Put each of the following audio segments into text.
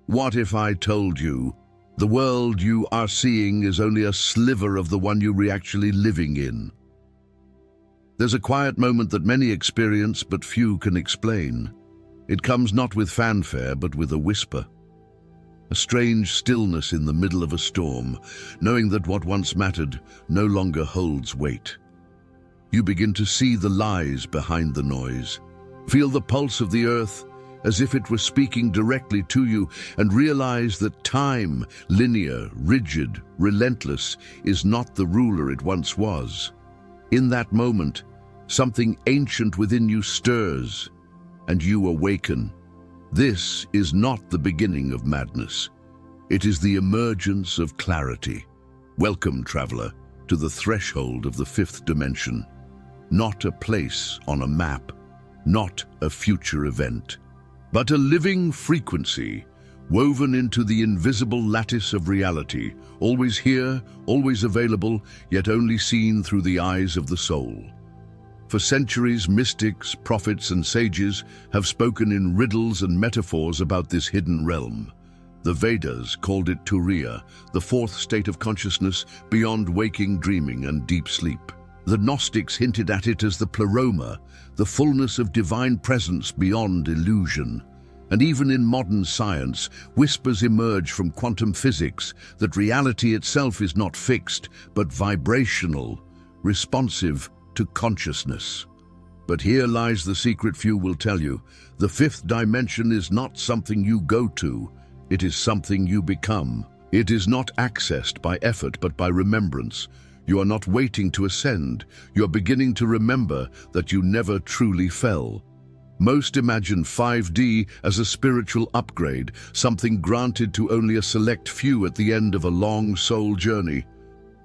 What if I told you the world you are seeing is only a sliver of the one you're actually living in? There's a quiet moment that many experience but few can explain. It comes not with fanfare but with a whisper. A strange stillness in the middle of a storm, knowing that what once mattered no longer holds weight. You begin to see the lies behind the noise, feel the pulse of the earth as if it were speaking directly to you, and realize that time, linear, rigid, relentless, is not the ruler it once was. In that moment, something ancient within you stirs, and you awaken. This is not the beginning of madness. It is the emergence of clarity. Welcome, traveler, to the threshold of the fifth dimension. Not a place on a map, not a future event, but a living frequency, woven into the invisible lattice of reality, always here, always available, yet only seen through the eyes of the soul. For centuries, mystics, prophets, and sages have spoken in riddles and metaphors about this hidden realm. The Vedas called it Turiya, the fourth state of consciousness beyond waking, dreaming, and deep sleep. The Gnostics hinted at it as the pleroma, the fullness of divine presence beyond illusion. And even in modern science, whispers emerge from quantum physics that reality itself is not fixed, but vibrational, responsive to consciousness. But here lies the secret few will tell you. The fifth dimension is not something you go to, it is something you become. It is not accessed by effort but by remembrance. You are not waiting to ascend, you are beginning to remember that you never truly fell. Most imagine 5D as a spiritual upgrade, something granted to only a select few at the end of a long soul journey.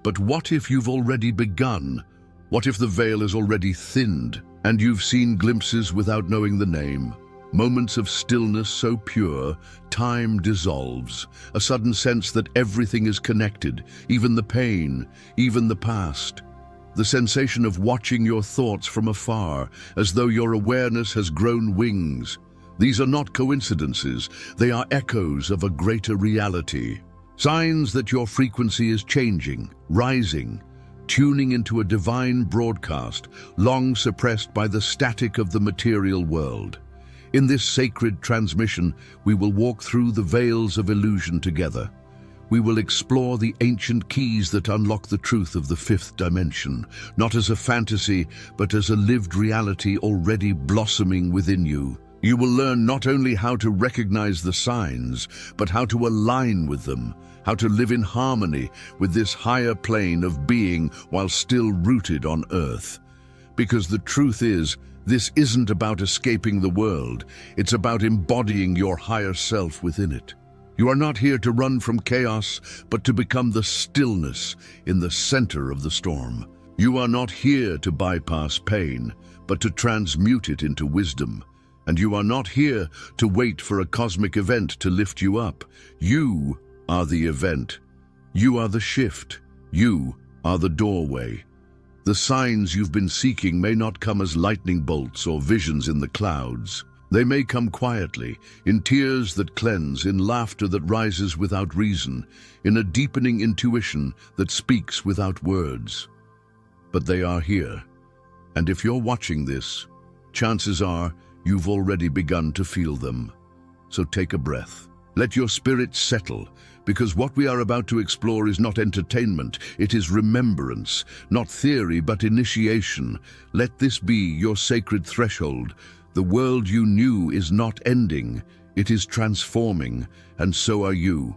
But what if you've already begun? What if the veil is already thinned, and you've seen glimpses without knowing the name? Moments of stillness so pure, time dissolves, a sudden sense that everything is connected, even the pain, even the past. The sensation of watching your thoughts from afar, as though your awareness has grown wings. These are not coincidences, they are echoes of a greater reality. Signs that your frequency is changing, rising, tuning into a divine broadcast, long suppressed by the static of the material world. In this sacred transmission, we will walk through the veils of illusion together. We will explore the ancient keys that unlock the truth of the fifth dimension, not as a fantasy, but as a lived reality already blossoming within you. You will learn not only how to recognize the signs, but how to align with them, how to live in harmony with this higher plane of being while still rooted on earth. Because the truth is, this isn't about escaping the world, it's about embodying your higher self within it. You are not here to run from chaos, but to become the stillness in the center of the storm. You are not here to bypass pain, but to transmute it into wisdom. And you are not here to wait for a cosmic event to lift you up. You are the event. You are the shift. You are the doorway. The signs you've been seeking may not come as lightning bolts or visions in the clouds. They may come quietly, in tears that cleanse, in laughter that rises without reason, in a deepening intuition that speaks without words. But they are here. And if you're watching this, chances are you've already begun to feel them. So take a breath. Let your spirit settle, because what we are about to explore is not entertainment, it is remembrance, not theory but initiation. Let this be your sacred threshold. The world you knew is not ending, it is transforming, and so are you.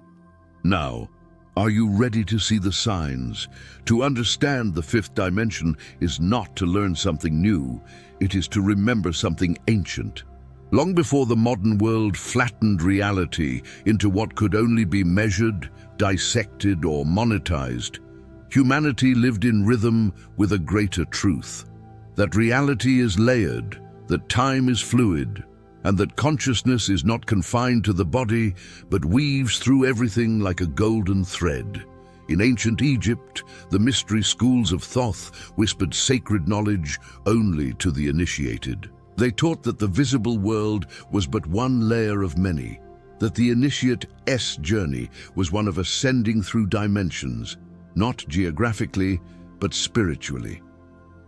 Now, are you ready to see the signs? To understand the fifth dimension is not to learn something new, it is to remember something ancient. Long before the modern world flattened reality into what could only be measured, dissected, or monetized, humanity lived in rhythm with a greater truth. That reality is layered, that time is fluid, and that consciousness is not confined to the body, but weaves through everything like a golden thread. In ancient Egypt, the mystery schools of Thoth whispered sacred knowledge only to the initiated. They taught that the visible world was but one layer of many, that the initiate's journey was one of ascending through dimensions, not geographically, but spiritually.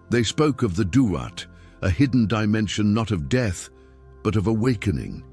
They spoke of the duat, a hidden dimension not of death, but of awakening,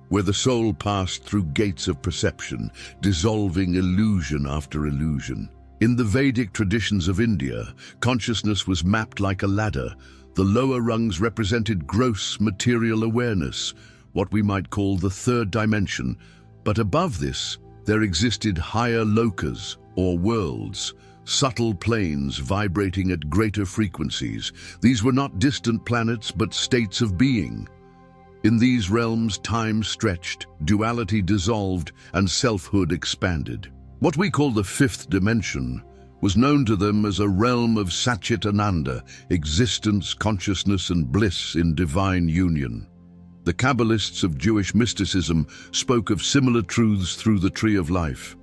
where the soul passed through gates of perception, dissolving illusion after illusion. In the Vedic traditions of India, consciousness was mapped like a ladder. The lower rungs represented gross material awareness, what we might call the third dimension, but above this, there existed higher lokas, or worlds, subtle planes vibrating at greater frequencies. These were not distant planets, but states of being. In these realms, time stretched, duality dissolved, and selfhood expanded. What we call the fifth dimension was known to them as a realm of Satchit Ananda, existence, consciousness, and bliss in divine union. The Kabbalists of Jewish mysticism spoke of similar truths through the Tree of Life.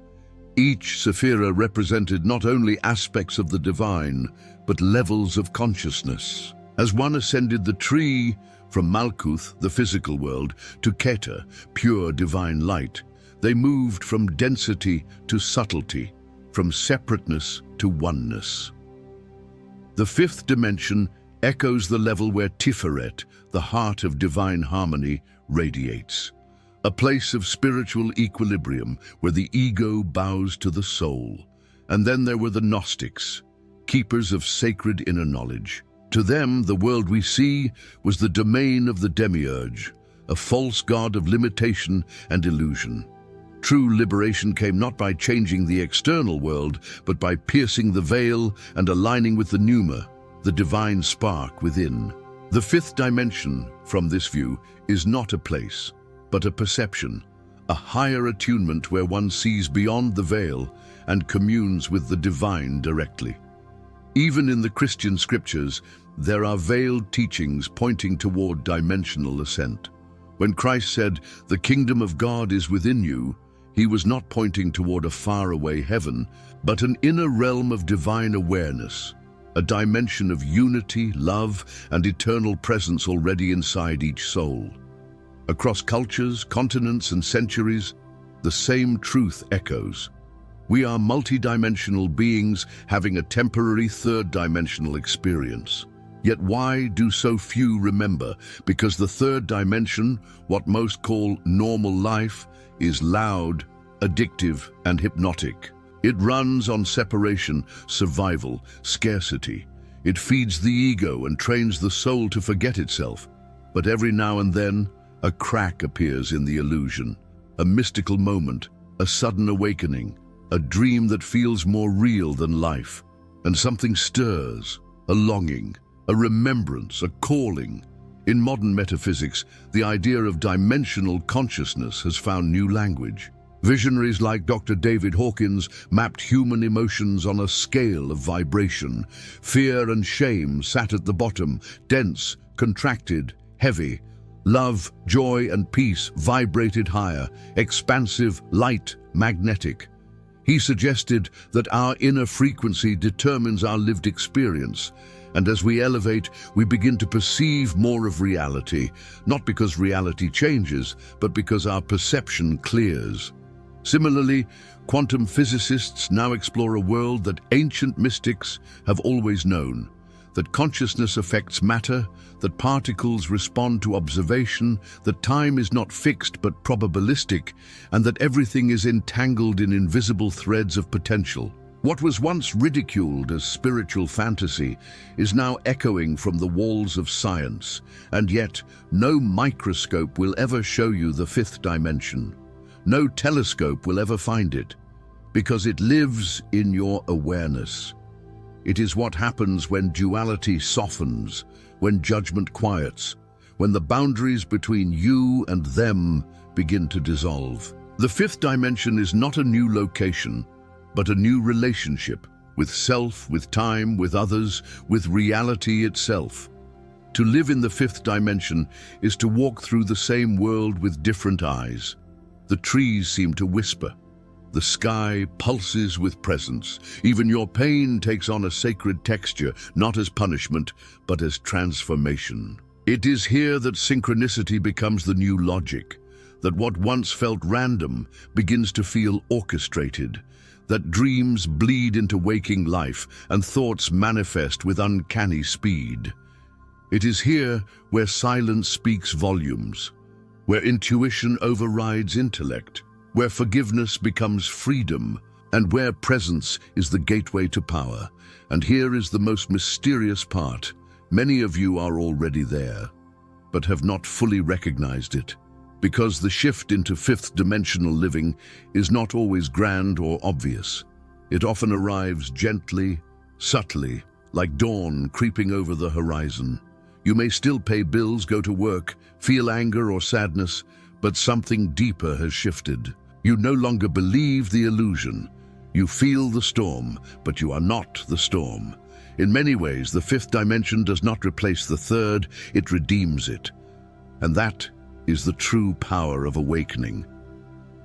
Each sephira represented not only aspects of the divine, but levels of consciousness. As one ascended the tree, from Malkuth, the physical world, to Keter, pure divine light, they moved from density to subtlety, from separateness to oneness. The fifth dimension echoes the level where Tiferet, the heart of divine harmony, radiates. A place of spiritual equilibrium where the ego bows to the soul. And then there were the Gnostics, keepers of sacred inner knowledge. To them, the world we see was the domain of the demiurge, a false god of limitation and illusion. True liberation came not by changing the external world, but by piercing the veil and aligning with the pneuma, the divine spark within. The fifth dimension, from this view, is not a place, but a perception, a higher attunement where one sees beyond the veil and communes with the divine directly. Even in the Christian scriptures, there are veiled teachings pointing toward dimensional ascent. When Christ said, "The kingdom of God is within you," he was not pointing toward a faraway heaven, but an inner realm of divine awareness, a dimension of unity, love, and eternal presence already inside each soul. Across cultures, continents, and centuries, the same truth echoes. We are multidimensional beings having a temporary third-dimensional experience. Yet why do so few remember? Because the third dimension, what most call normal life, is loud, addictive, and hypnotic. It runs on separation, survival, scarcity. It feeds the ego and trains the soul to forget itself. But every now and then, a crack appears in the illusion, a mystical moment, a sudden awakening, a dream that feels more real than life, and something stirs, a longing, a remembrance, a calling. In modern metaphysics, the idea of dimensional consciousness has found new language. Visionaries like Dr. David Hawkins mapped human emotions on a scale of vibration. Fear and shame sat at the bottom, dense, contracted, heavy. Love, joy, and peace vibrated higher, expansive, light, magnetic. He suggested that our inner frequency determines our lived experience, and as we elevate, we begin to perceive more of reality, not because reality changes, but because our perception clears. Similarly, quantum physicists now explore a world that ancient mystics have always known, that consciousness affects matter, that particles respond to observation, that time is not fixed but probabilistic, and that everything is entangled in invisible threads of potential. What was once ridiculed as spiritual fantasy is now echoing from the walls of science, and yet no microscope will ever show you the fifth dimension. No telescope will ever find it, because it lives in your awareness. It is what happens when duality softens, when judgment quiets, when the boundaries between you and them begin to dissolve. The fifth dimension is not a new location, but a new relationship with self, with time, with others, with reality itself. To live in the fifth dimension is to walk through the same world with different eyes. The trees seem to whisper. The sky pulses with presence. Even your pain takes on a sacred texture, not as punishment, but as transformation. It is here that synchronicity becomes the new logic. that what once felt random begins to feel orchestrated, that dreams bleed into waking life and thoughts manifest with uncanny speed. It is here where silence speaks volumes, where intuition overrides intellect, where forgiveness becomes freedom, and where presence is the gateway to power. And here is the most mysterious part. Many of you are already there, but have not fully recognized it. Because the shift into fifth-dimensional living is not always grand or obvious. It often arrives gently, subtly, like dawn creeping over the horizon. You may still pay bills, go to work, feel anger or sadness, but something deeper has shifted. You no longer believe the illusion. You feel the storm, but you are not the storm. In many ways, the fifth dimension does not replace the third, it redeems it. And that is the true power of awakening.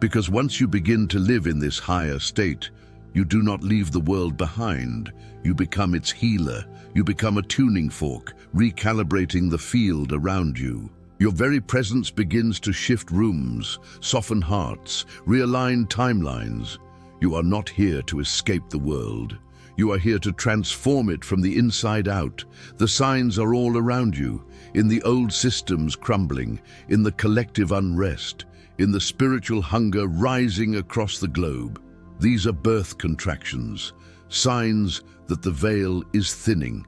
Because once you begin to live in this higher state, you do not leave the world behind. You become its healer. You become a tuning fork, recalibrating the field around you. Your very presence begins to shift rooms, soften hearts, realign timelines. You are not here to escape the world. You are here to transform it from the inside out. The signs are all around you, in the old systems crumbling, in the collective unrest, in the spiritual hunger rising across the globe. These are birth contractions, signs that the veil is thinning,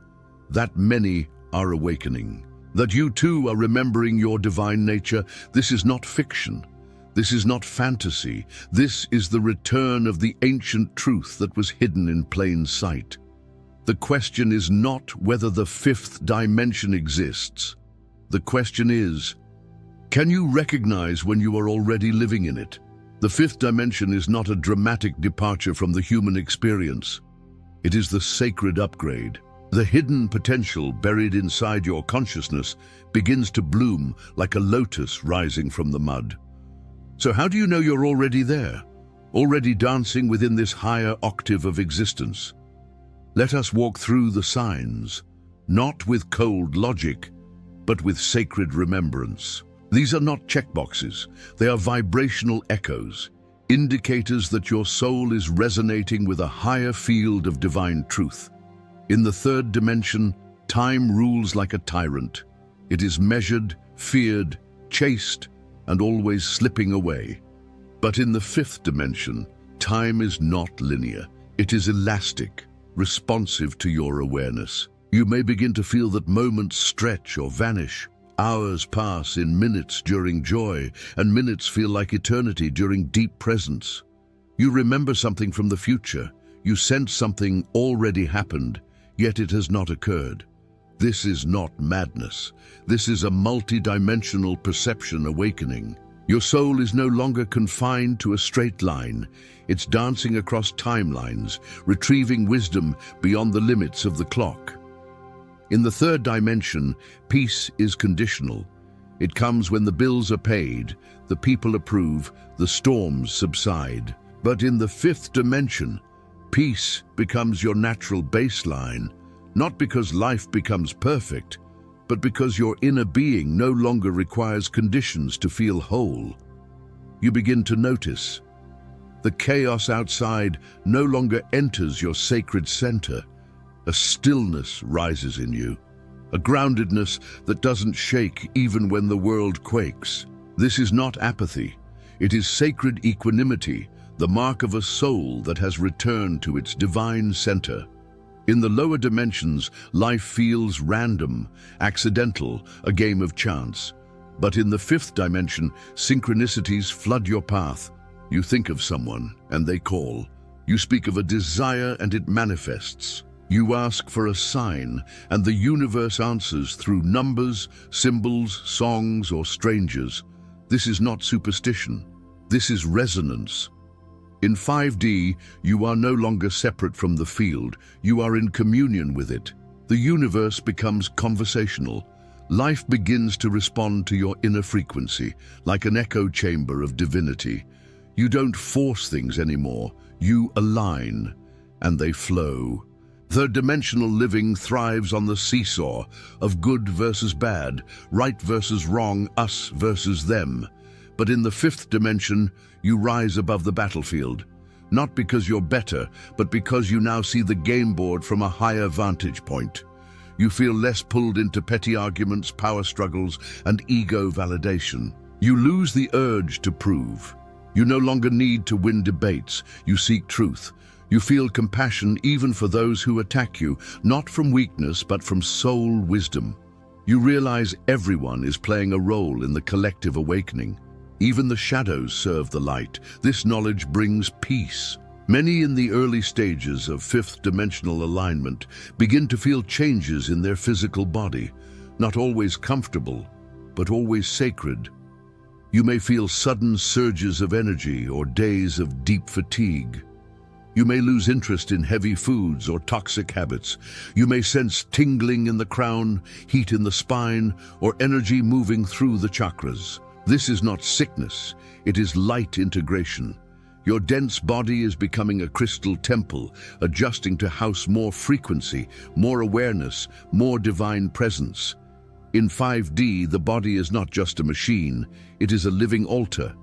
that many are awakening, that you too are remembering your divine nature. This is not fiction. This is not fantasy. This is the return of the ancient truth that was hidden in plain sight. The question is not whether the fifth dimension exists. The question is, can you recognize when you are already living in it? The fifth dimension is not a dramatic departure from the human experience. It is the sacred upgrade. The hidden potential buried inside your consciousness begins to bloom like a lotus rising from the mud. So how do you know you're already there, already dancing within this higher octave of existence? Let us walk through the signs, not with cold logic, but with sacred remembrance. These are not checkboxes, they are vibrational echoes, indicators that your soul is resonating with a higher field of divine truth. In the third dimension, time rules like a tyrant. It is measured, feared, chased, and always slipping away. But in the fifth dimension, time is not linear. It is elastic, responsive to your awareness. You may begin to feel that moments stretch or vanish. Hours pass in minutes during joy, and minutes feel like eternity during deep presence. You remember something from the future. You sense something already happened, yet it has not occurred. This is not madness. This is a multi-dimensional perception awakening. Your soul is no longer confined to a straight line. It's dancing across timelines, retrieving wisdom beyond the limits of the clock. In the third dimension, peace is conditional. It comes when the bills are paid, the people approve, the storms subside. But in the fifth dimension, peace becomes your natural baseline, not because life becomes perfect, but because your inner being no longer requires conditions to feel whole. You begin to notice. The chaos outside no longer enters your sacred center. A stillness rises in you, a groundedness that doesn't shake even when the world quakes. This is not apathy. It is sacred equanimity, the mark of a soul that has returned to its divine center. In the lower dimensions, life feels random, accidental, a game of chance. But in the fifth dimension, synchronicities flood your path. You think of someone, and they call. You speak of a desire, and it manifests. You ask for a sign, and the universe answers through numbers, symbols, songs, or strangers. This is not superstition. This is resonance. In 5D, you are no longer separate from the field. You are in communion with it. The universe becomes conversational. Life begins to respond to your inner frequency, like an echo chamber of divinity. You don't force things anymore. You align, and they flow. Third-dimensional living thrives on the seesaw of good versus bad, right versus wrong, us versus them. But in the fifth dimension, you rise above the battlefield. Not because you're better, but because you now see the game board from a higher vantage point. You feel less pulled into petty arguments, power struggles, and ego validation. You lose the urge to prove. You no longer need to win debates. You seek truth. You feel compassion even for those who attack you, not from weakness, but from soul wisdom. You realize everyone is playing a role in the collective awakening. Even the shadows serve the light. This knowledge brings peace. Many in the early stages of fifth dimensional alignment begin to feel changes in their physical body, not always comfortable, but always sacred. You may feel sudden surges of energy or days of deep fatigue. You may lose interest in heavy foods or toxic habits. You may sense tingling in the crown, heat in the spine, or energy moving through the chakras. This is not sickness, it is light integration. Your dense body is becoming a crystal temple, adjusting to house more frequency, more awareness, more divine presence. In 5D, the body is not just a machine, it is a living altar.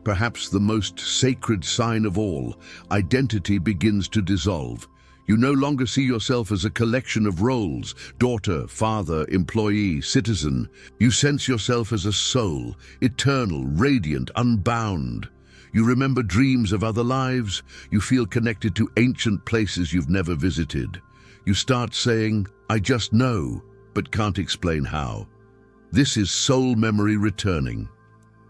Perhaps the most sacred sign of all, identity begins to dissolve. You no longer see yourself as a collection of roles, daughter, father, employee, citizen. You sense yourself as a soul, eternal, radiant, unbound. You remember dreams of other lives. You feel connected to ancient places you've never visited. You start saying, I just know, but can't explain how. This is soul memory returning.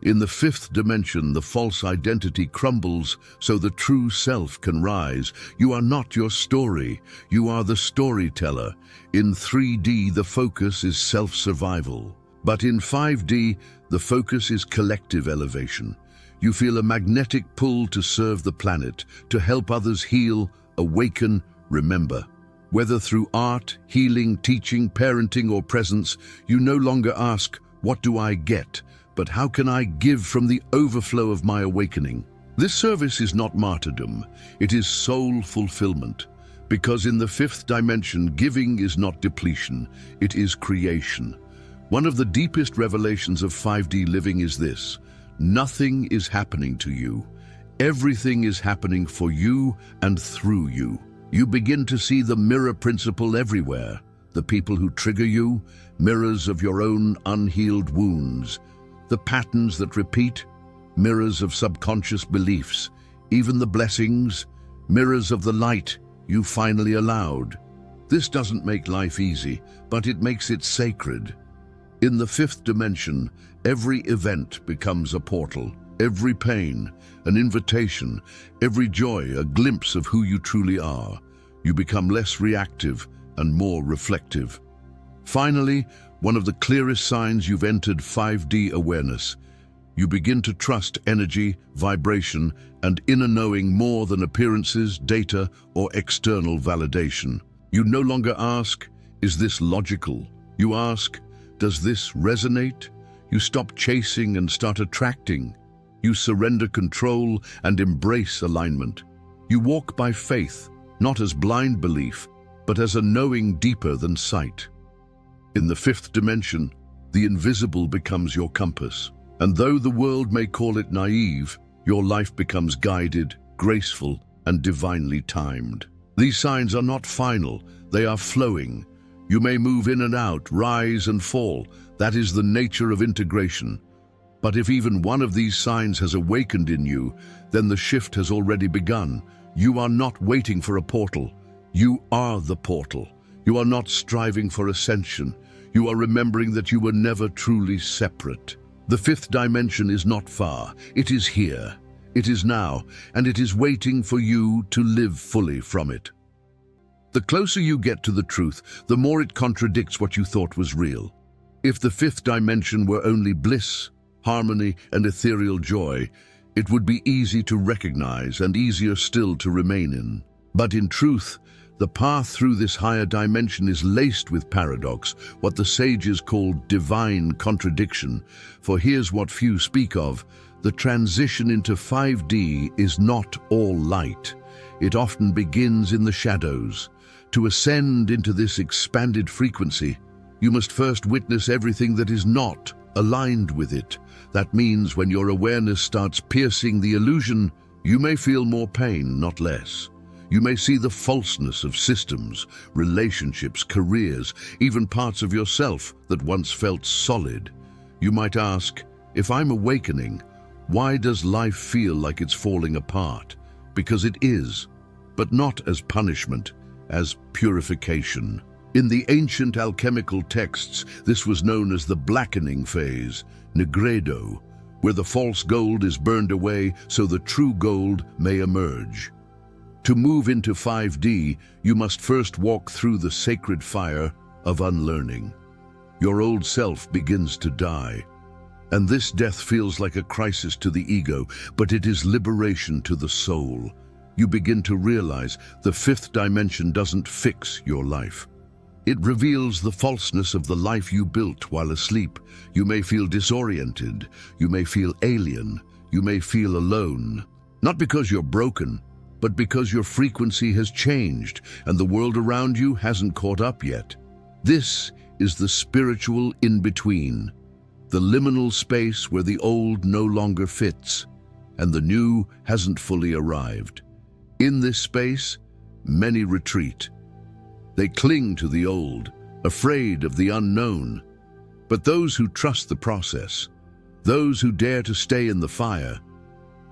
In the fifth dimension, the false identity crumbles so the true self can rise. You are not your story, you are the storyteller. In 3D, the focus is self-survival. But in 5D, the focus is collective elevation. You feel a magnetic pull to serve the planet, to help others heal, awaken, remember. Whether through art, healing, teaching, parenting, or presence, you no longer ask, what do I get? But how can I give from the overflow of my awakening? This service is not martyrdom, it is soul fulfillment. Because in the fifth dimension, giving is not depletion, it is creation. One of the deepest revelations of 5D living is this: nothing is happening to you. Everything is happening for you and through you. You begin to see the mirror principle everywhere. The people who trigger you, mirrors of your own unhealed wounds. The patterns that repeat, mirrors of subconscious beliefs. Even the blessings, mirrors of the light you finally allowed. This doesn't make life easy, but it makes it sacred. In the fifth dimension, every event becomes a portal. Every pain, an invitation. Every joy, a glimpse of who you truly are. You become less reactive and more reflective. Finally, one of the clearest signs you've entered 5D awareness. You begin to trust energy, vibration, and inner knowing more than appearances, data, or external validation. You no longer ask, is this logical? You ask, does this resonate? You stop chasing and start attracting. You surrender control and embrace alignment. You walk by faith, not as blind belief, but as a knowing deeper than sight. In the fifth dimension, the invisible becomes your compass. And though the world may call it naive, your life becomes guided, graceful, and divinely timed. These signs are not final, they are flowing. You may move in and out, rise and fall. That is the nature of integration. But if even one of these signs has awakened in you, then the shift has already begun. You are not waiting for a portal. You are the portal. You are not striving for ascension. You are remembering that you were never truly separate. The fifth dimension is not far. It is here. It is now, and it is waiting for you to live fully from it. The closer you get to the truth, the more it contradicts what you thought was real. If the fifth dimension were only bliss, harmony, and ethereal joy, it would be easy to recognize and easier still to remain in. But in truth, the path through this higher dimension is laced with paradox, what the sages call divine contradiction. For here's what few speak of: the transition into 5D is not all light. It often begins in the shadows. To ascend into this expanded frequency, you must first witness everything that is not aligned with it. That means when your awareness starts piercing the illusion, you may feel more pain, not less. You may see the falseness of systems, relationships, careers, even parts of yourself that once felt solid. You might ask, if I'm awakening, why does life feel like it's falling apart? Because it is, but not as punishment, as purification. In the ancient alchemical texts, this was known as the blackening phase, negredo, where the false gold is burned away so the true gold may emerge. To move into 5D, you must first walk through the sacred fire of unlearning. Your old self begins to die, and this death feels like a crisis to the ego, but it is liberation to the soul. You begin to realize the fifth dimension doesn't fix your life. It reveals the falseness of the life you built while asleep. You may feel disoriented, you may feel alien, you may feel alone. Not because you're broken, but because your frequency has changed and the world around you hasn't caught up yet. This is the spiritual in-between, the liminal space where the old no longer fits and the new hasn't fully arrived. In this space, many retreat. They cling to the old, afraid of the unknown. But those who trust the process, those who dare to stay in the fire,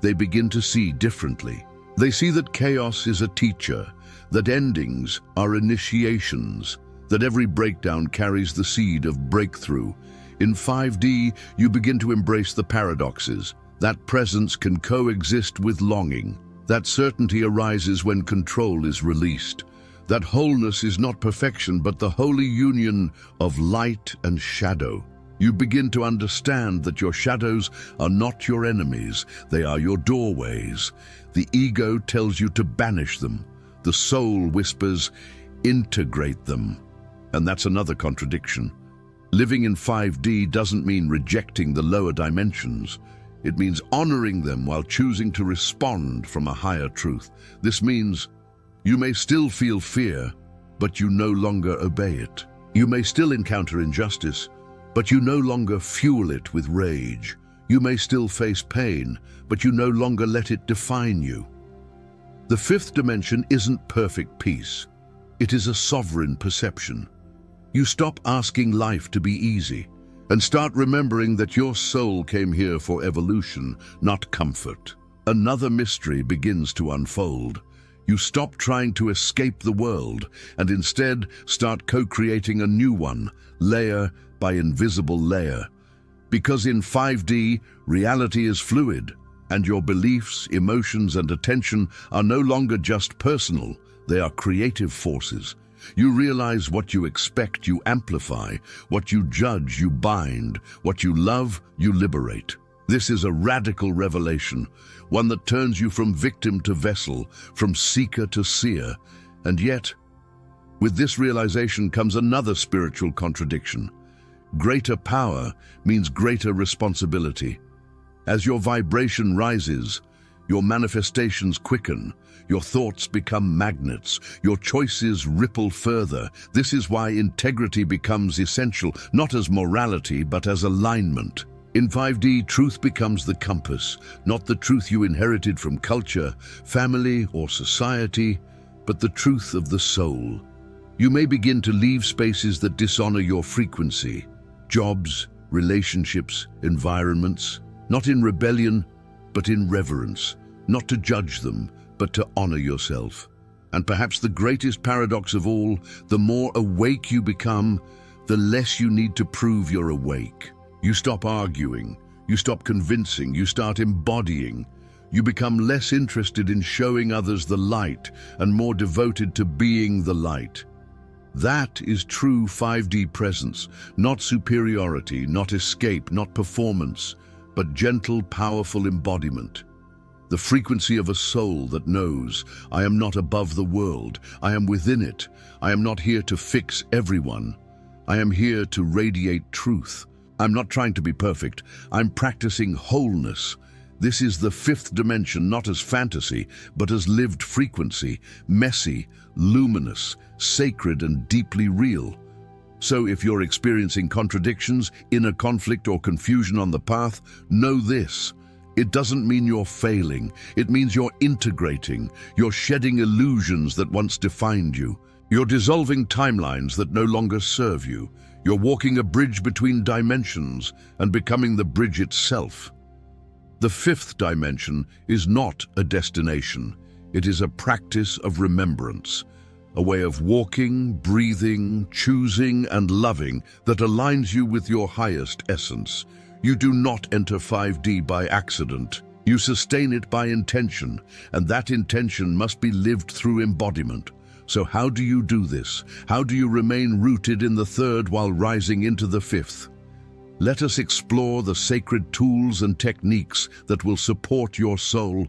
they begin to see differently. They see that chaos is a teacher, that endings are initiations, that every breakdown carries the seed of breakthrough. In 5D, you begin to embrace the paradoxes. That presence can coexist with longing. That certainty arises when control is released. That wholeness is not perfection, but the holy union of light and shadow. You begin to understand that your shadows are not your enemies, they are your doorways. The ego tells you to banish them. The soul whispers, integrate them. And that's another contradiction. Living in 5D doesn't mean rejecting the lower dimensions. It means honoring them while choosing to respond from a higher truth. This means you may still feel fear, but you no longer obey it. You may still encounter injustice, but you no longer fuel it with rage. You may still face pain, but you no longer let it define you. The fifth dimension isn't perfect peace. It is a sovereign perception. You stop asking life to be easy and start remembering that your soul came here for evolution, not comfort. Another mystery begins to unfold. You stop trying to escape the world and instead start co-creating a new one, layer by invisible layer. Because in 5D, reality is fluid, and your beliefs, emotions, and attention are no longer just personal, they are creative forces. You realize what you expect, you amplify. What you judge, you bind. What you love, you liberate. This is a radical revelation, one that turns you from victim to vessel, from seeker to seer. And yet, with this realization comes another spiritual contradiction. Greater power means greater responsibility. As your vibration rises, your manifestations quicken, your thoughts become magnets, your choices ripple further. This is why integrity becomes essential, not as morality, but as alignment. In 5D, truth becomes the compass, not the truth you inherited from culture, family, or society, but the truth of the soul. You may begin to leave spaces that dishonor your frequency, jobs, relationships, environments, not in rebellion, but in reverence, not to judge them, but to honor yourself. And perhaps the greatest paradox of all, the more awake you become, the less you need to prove you're awake. You stop arguing, you stop convincing, you start embodying. You become less interested in showing others the light and more devoted to being the light. That is true 5D presence, not superiority, not escape, not performance, but gentle, powerful embodiment. The frequency of a soul that knows, I am not above the world, I am within it. I am not here to fix everyone. I am here to radiate truth. I'm not trying to be perfect, I'm practicing wholeness. This is the fifth dimension, not as fantasy, but as lived frequency, messy, luminous, sacred, and deeply real. So if you're experiencing contradictions, inner conflict, or confusion on the path, know this. It doesn't mean you're failing. It means you're integrating. You're shedding illusions that once defined you. You're dissolving timelines that no longer serve you. You're walking a bridge between dimensions and becoming the bridge itself. The fifth dimension is not a destination. It is a practice of remembrance, a way of walking, breathing, choosing, and loving that aligns you with your highest essence. You do not enter 5D by accident. You sustain it by intention, and that intention must be lived through embodiment. So how do you do this? How do you remain rooted in the third while rising into the fifth? Let us explore the sacred tools and techniques that will support your soul,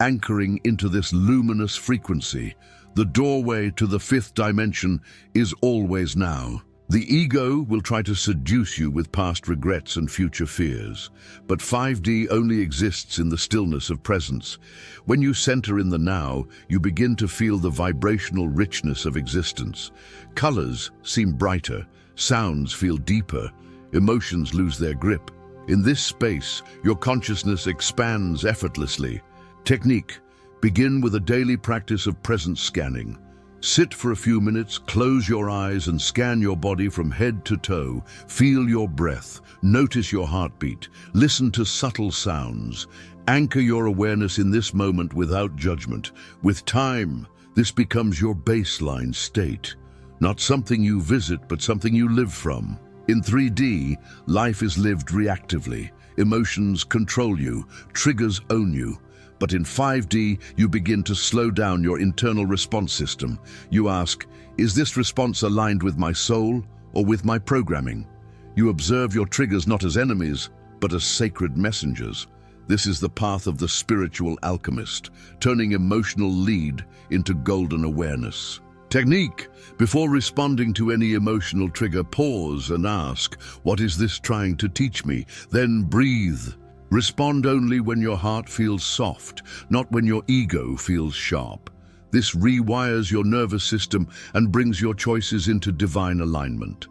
anchoring into this luminous frequency. The doorway to the fifth dimension is always now. The ego will try to seduce you with past regrets and future fears, but 5D only exists in the stillness of presence. When you center in the now, you begin to feel the vibrational richness of existence. Colors seem brighter, sounds feel deeper, emotions lose their grip. In this space, your consciousness expands effortlessly. Technique: begin with a daily practice of presence scanning. Sit for a few minutes, close your eyes and scan your body from head to toe. Feel your breath, notice your heartbeat, listen to subtle sounds. Anchor your awareness in this moment without judgment. With time, this becomes your baseline state. Not something you visit, but something you live from. In 3D, life is lived reactively. Emotions control you, triggers own you. But in 5D, you begin to slow down your internal response system. You ask, is this response aligned with my soul or with my programming? You observe your triggers not as enemies, but as sacred messengers. This is the path of the spiritual alchemist, turning emotional lead into golden awareness. Technique: before responding to any emotional trigger, pause and ask, what is this trying to teach me? Then breathe. Respond only when your heart feels soft, not when your ego feels sharp. This rewires your nervous system and brings your choices into divine alignment.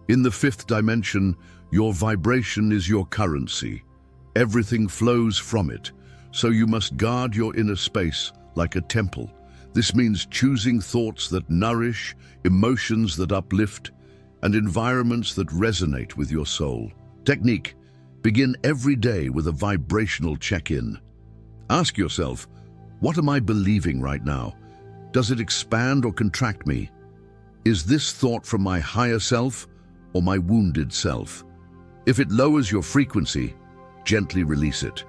In the fifth dimension, your vibration is your currency. Everything flows from it, so you must guard your inner space like a temple. This means choosing thoughts that nourish, emotions that uplift, and environments that resonate with your soul. Technique: begin every day with a vibrational check-in. Ask yourself, what am I believing right now? Does it expand or contract me? Is this thought from my higher self or my wounded self? If it lowers your frequency, gently release it.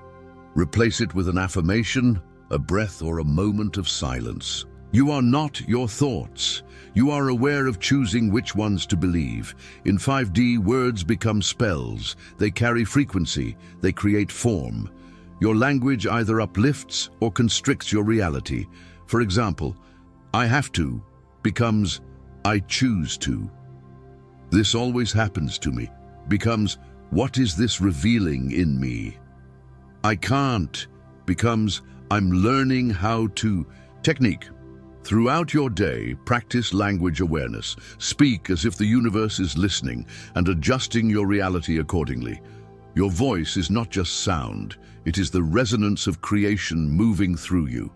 Replace it with an affirmation, a breath, or a moment of silence. You are not your thoughts. You are aware of choosing which ones to believe. In 5D, words become spells. They carry frequency. They create form. Your language either uplifts or constricts your reality. For example, I have to becomes I choose to. This always happens to me becomes what is this revealing in me? I can't becomes I'm learning how to. Technique: throughout your day, practice language awareness. Speak as if the universe is listening and adjusting your reality accordingly. Your voice is not just sound, it is the resonance of creation moving through you.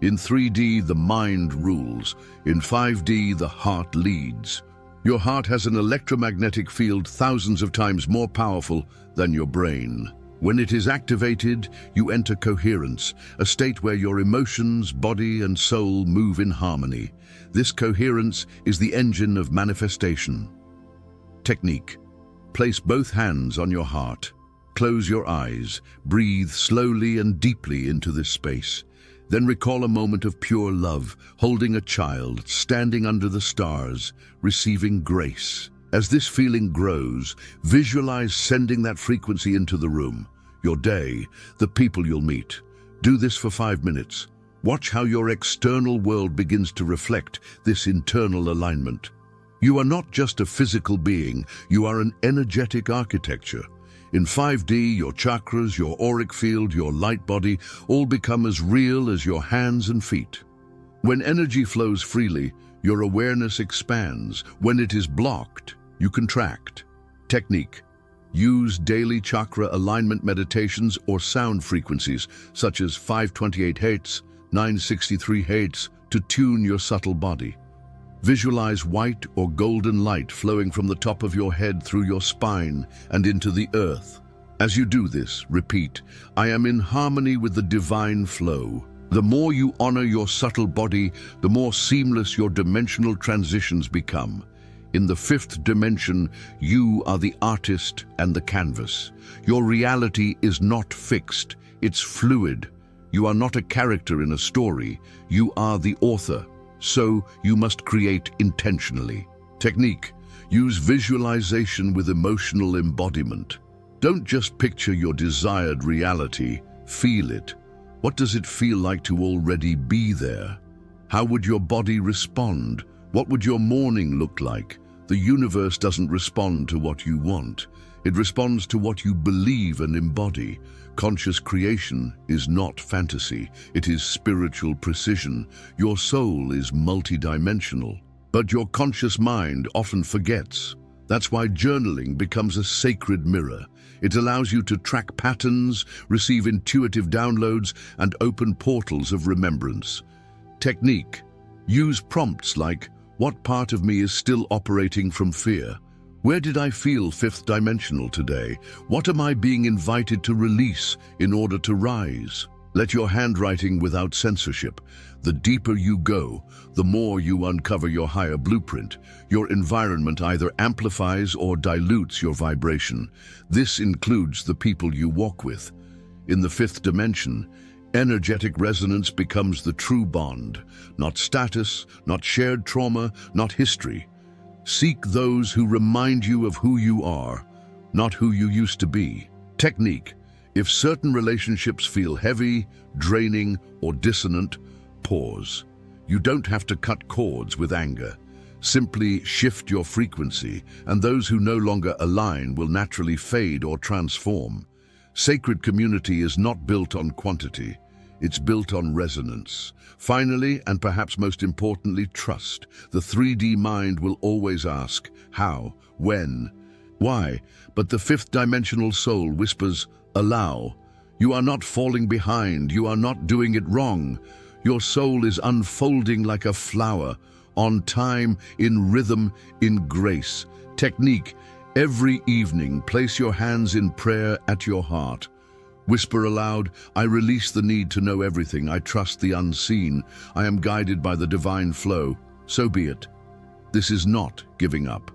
In 3D, the mind rules. In 5D, the heart leads. Your heart has an electromagnetic field thousands of times more powerful than your brain. When it is activated, you enter coherence, a state where your emotions, body, and soul move in harmony. This coherence is the engine of manifestation. Technique: place both hands on your heart. Close your eyes, breathe slowly and deeply into this space. Then recall a moment of pure love, holding a child, standing under the stars, receiving grace. As this feeling grows, visualize sending that frequency into the room, your day, the people you'll meet. Do this for 5 minutes. Watch how your external world begins to reflect this internal alignment. You are not just a physical being, you are an energetic architecture. In 5D, your chakras, your auric field, your light body all become as real as your hands and feet. When energy flows freely, Your awareness expands. When it is blocked, you contract. Technique. Use daily chakra alignment meditations or sound frequencies, such as 528 Hz, 963 Hz, to tune your subtle body. Visualize white or golden light flowing from the top of your head through your spine and into the earth. As you do this, repeat, I am in harmony with the divine flow. The more you honor your subtle body, the more seamless your dimensional transitions become. In the fifth dimension, you are the artist and the canvas. Your reality is not fixed, it's fluid. You are not a character in a story, you are the author. So you must create intentionally. Technique. Use visualization with emotional embodiment. Don't just picture your desired reality, feel it. What does it feel like to already be there? How would your body respond? What would your morning look like? The universe doesn't respond to what you want. It responds to what you believe and embody. Conscious creation is not fantasy. It is spiritual precision. Your soul is multidimensional. But your conscious mind often forgets. That's why journaling becomes a sacred mirror. It allows you to track patterns, receive intuitive downloads, and open portals of remembrance. Technique. Use prompts like, what part of me is still operating from fear? Where did I feel fifth dimensional today? What am I being invited to release in order to rise? Let your handwriting without censorship. The deeper you go, the more you uncover your higher blueprint. Your environment either amplifies or dilutes your vibration. This includes the people you walk with. In the fifth dimension, energetic resonance becomes the true bond. Not status, not shared trauma, not history. Seek those who remind you of who you are, not who you used to be. Technique. If certain relationships feel heavy, draining, or dissonant, pause. You don't have to cut cords with anger. Simply shift your frequency, and those who no longer align will naturally fade or transform. Sacred community is not built on quantity. It's built on resonance. Finally, and perhaps most importantly, trust. The 3D mind will always ask, how, when, why? But the fifth dimensional soul whispers, allow. You are not falling behind. You are not doing it wrong. Your soul is unfolding like a flower, on time, in rhythm, in grace. Technique. Every evening, place your hands in prayer at your heart. Whisper aloud, I release the need to know everything. I trust the unseen. I am guided by the divine flow. So be it. This is not giving up.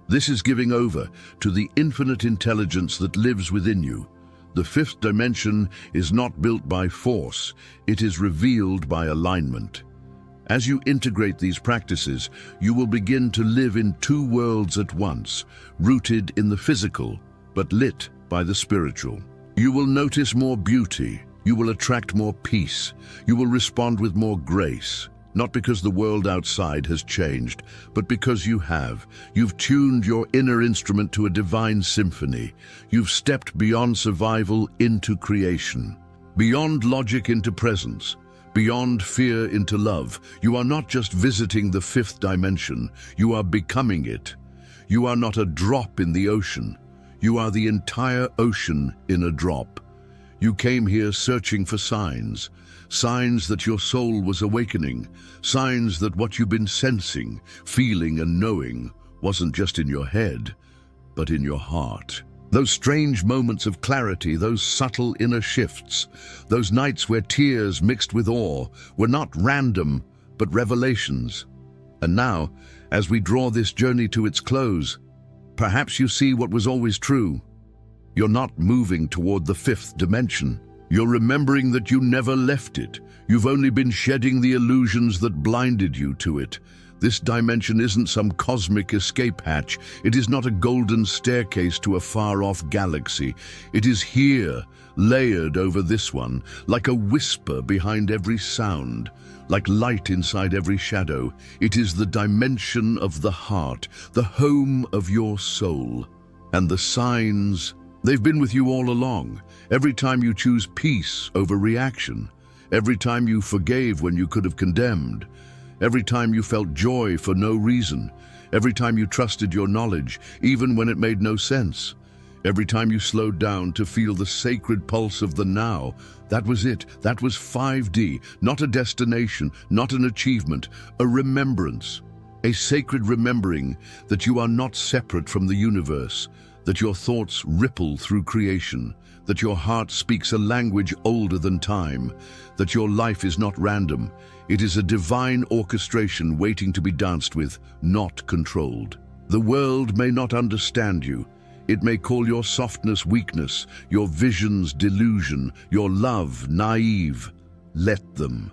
This is giving over to the infinite intelligence that lives within you. The fifth dimension is not built by force. It is revealed by alignment. As you integrate these practices, you will begin to live in two worlds at once, rooted in the physical, but lit by the spiritual. You will notice more beauty. You will attract more peace. You will respond with more grace. Not because the world outside has changed, but because you have. You've tuned your inner instrument to a divine symphony. You've stepped beyond survival into creation, beyond logic into presence, beyond fear into love. You are not just visiting the fifth dimension, you are becoming it. You are not a drop in the ocean. You are the entire ocean in a drop. You came here searching for signs. Signs that your soul was awakening. Signs that what you've been sensing, feeling and knowing wasn't just in your head, but in your heart. Those strange moments of clarity, those subtle inner shifts, those nights where tears mixed with awe were not random, but revelations. And now, as we draw this journey to its close, perhaps you see what was always true. You're not moving toward the fifth dimension. You're remembering that you never left it. You've only been shedding the illusions that blinded you to it. This dimension isn't some cosmic escape hatch. It is not a golden staircase to a far-off galaxy. It is here, layered over this one, like a whisper behind every sound, like light inside every shadow. It is the dimension of the heart, the home of your soul. And the signs, they've been with you all along. Every time you choose peace over reaction, every time you forgave when you could have condemned, every time you felt joy for no reason, every time you trusted your knowledge, even when it made no sense, every time you slowed down to feel the sacred pulse of the now. That was it. That was 5D, not a destination, not an achievement, a remembrance. A sacred remembering that you are not separate from the universe, that your thoughts ripple through creation, that your heart speaks a language older than time, that your life is not random. It is a divine orchestration waiting to be danced with, not controlled. The world may not understand you. It may call your softness weakness, your visions delusion, your love naive. Let them.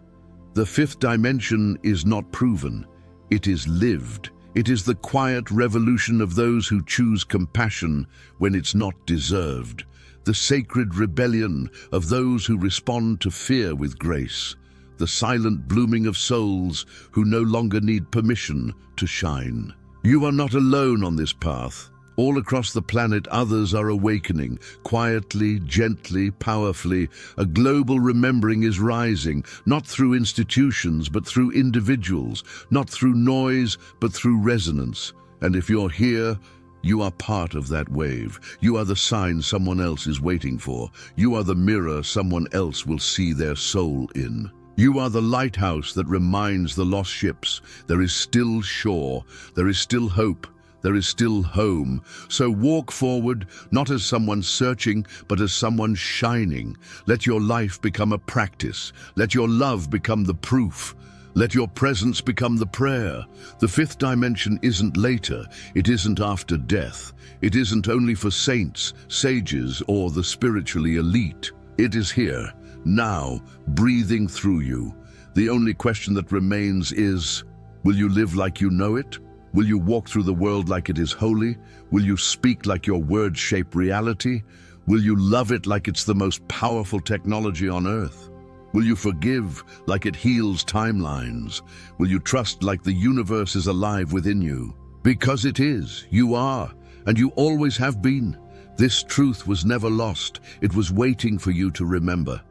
The fifth dimension is not proven. It is lived. It is the quiet revolution of those who choose compassion when it's not deserved. The sacred rebellion of those who respond to fear with grace. The silent blooming of souls who no longer need permission to shine. You are not alone on this path. All across the planet, others are awakening, quietly, gently, powerfully. A global remembering is rising, not through institutions, but through individuals, not through noise, but through resonance. And if you're here, you are part of that wave. You are the sign someone else is waiting for. You are the mirror someone else will see their soul in. You are the lighthouse that reminds the lost ships there is still shore, there is still hope, there is still home. So walk forward, not as someone searching, but as someone shining. Let your life become a practice. Let your love become the proof. Let your presence become the prayer. The fifth dimension isn't later. It isn't after death. It isn't only for saints, sages, or the spiritually elite. It is here, now, breathing through you. The only question that remains is, will you live like you know it? Will you walk through the world like it is holy? Will you speak like your words shape reality? Will you love it like it's the most powerful technology on earth? Will you forgive like it heals timelines? Will you trust like the universe is alive within you? Because it is, you are, and you always have been. This truth was never lost. It was waiting for you to remember.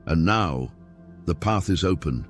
And now, the path is open.